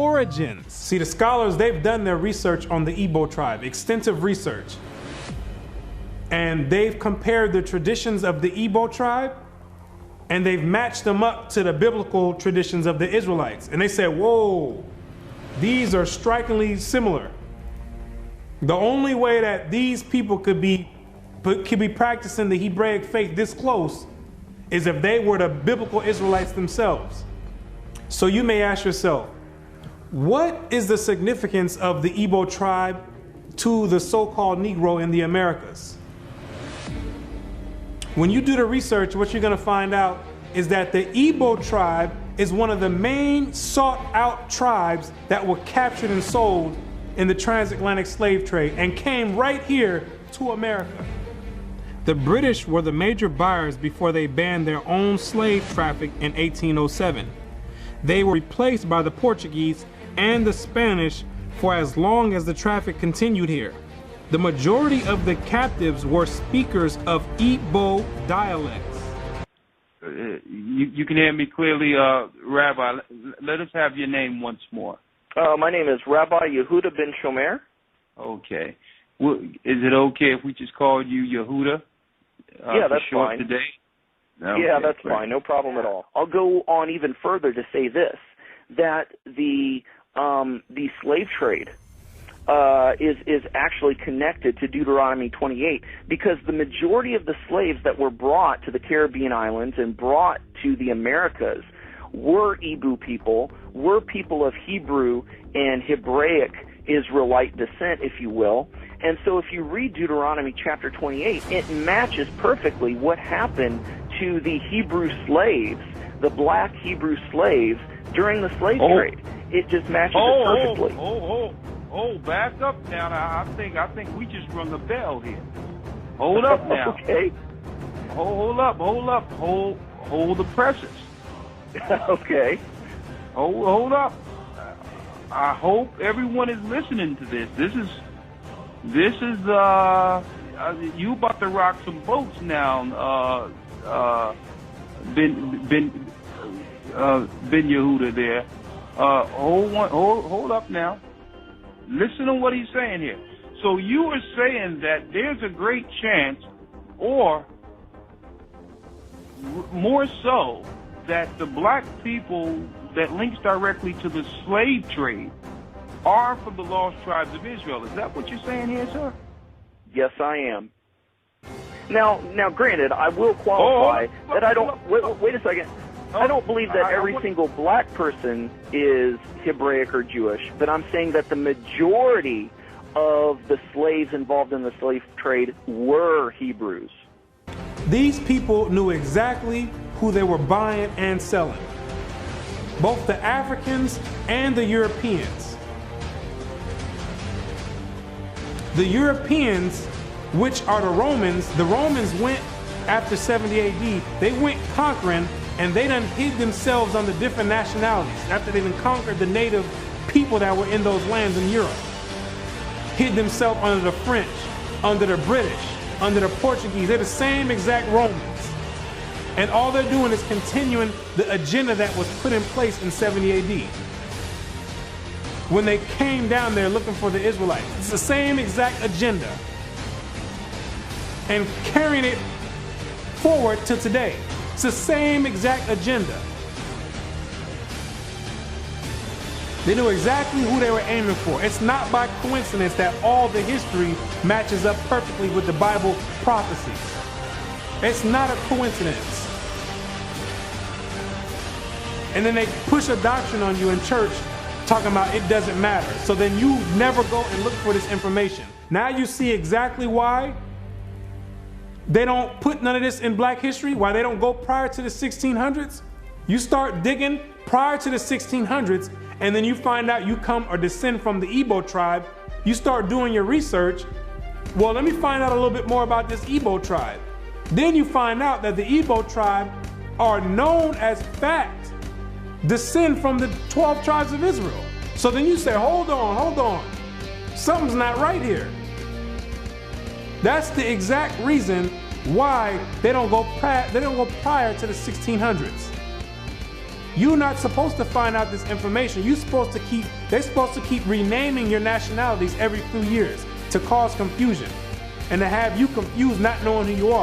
origins. See, the scholars, they've done their research on the Igbo tribe, extensive research. And they've compared the traditions of the Igbo tribe and they've matched them up to the biblical traditions of the Israelites. And they said, whoa, these are strikingly similar. The only way that these people could be practicing the Hebraic faith this close is if they were the biblical Israelites themselves. So you may ask yourself, what is the significance of the Igbo tribe to the so-called Negro in the Americas? When you do the research, what you're going to find out is that the Igbo tribe is one of the main sought-out tribes that were captured and sold in the transatlantic slave trade and came right here to America. The British were the major buyers before they banned their own slave traffic in 1807. They were replaced by the Portuguese and the Spanish for as long as the traffic continued here. The majority of the captives were speakers of Igbo dialects. You can hear me clearly, Rabbi. Let us have your name once more. My name is Rabbi Yehuda ben Shomer. Okay. Well, is it okay if we just call you Yehuda? Yeah, that's fine. Today? Okay, yeah, that's great. fine. No problem at all. I'll go on even further to say this, that the slave trade is actually connected to Deuteronomy 28, because the majority of the slaves that were brought to the Caribbean islands and brought to the Americas were Igbo people, were people of Hebrew and Hebraic Israelite descent, if you will. And so if you read Deuteronomy chapter 28, it matches perfectly what happened to the Hebrew slaves, the black Hebrew slaves, during the slave trade. It just matches it perfectly. Back up now. I think we just rung a bell here. Hold up now. Okay. Hold up. Hold the presses. Okay. Hold up. I hope everyone is listening to this. This is you about to rock some boats now, Ben Yehuda there. Hold up now. Listen to what he's saying here. So you are saying that there's a great chance, or more so, that the black people that links directly to the slave trade are from the lost tribes of Israel. Is that what you're saying here, sir? Yes, I am. Now, granted, I will qualify that I don't. Wait a second. I don't believe that every single black person is Hebraic or Jewish, but I'm saying that the majority of the slaves involved in the slave trade were Hebrews. These people knew exactly who they were buying and selling, both the Africans and the Europeans. The Europeans, which are the Romans went after 70 AD, they went conquering, and they done hid themselves under different nationalities after they done conquered the native people that were in those lands in Europe. Hid themselves under the French, under the British, under the Portuguese. They're the same exact Romans. And all they're doing is continuing the agenda that was put in place in 70 AD. When they came down there looking for the Israelites. It's the same exact agenda. And carrying it forward to today. It's the same exact agenda. They knew exactly who they were aiming for. It's not by coincidence that all the history matches up perfectly with the Bible prophecies. It's not a coincidence. And then they push a doctrine on you in church talking about it doesn't matter. So then you never go and look for this information. Now you see exactly why they don't put none of this in black history, why they don't go prior to the 1600s. You start digging prior to the 1600s, and then you find out you come or descend from the Igbo tribe. You start doing your research. Well, let me find out a little bit more about this Igbo tribe. Then you find out that the Igbo tribe are known as fact descend from the 12 tribes of Israel. So then you say, hold on. Something's not right here. That's the exact reason why they don't go prior to the 1600s. You're not supposed to find out this information. They're supposed to keep renaming your nationalities every few years to cause confusion and to have you confused, not knowing who you are.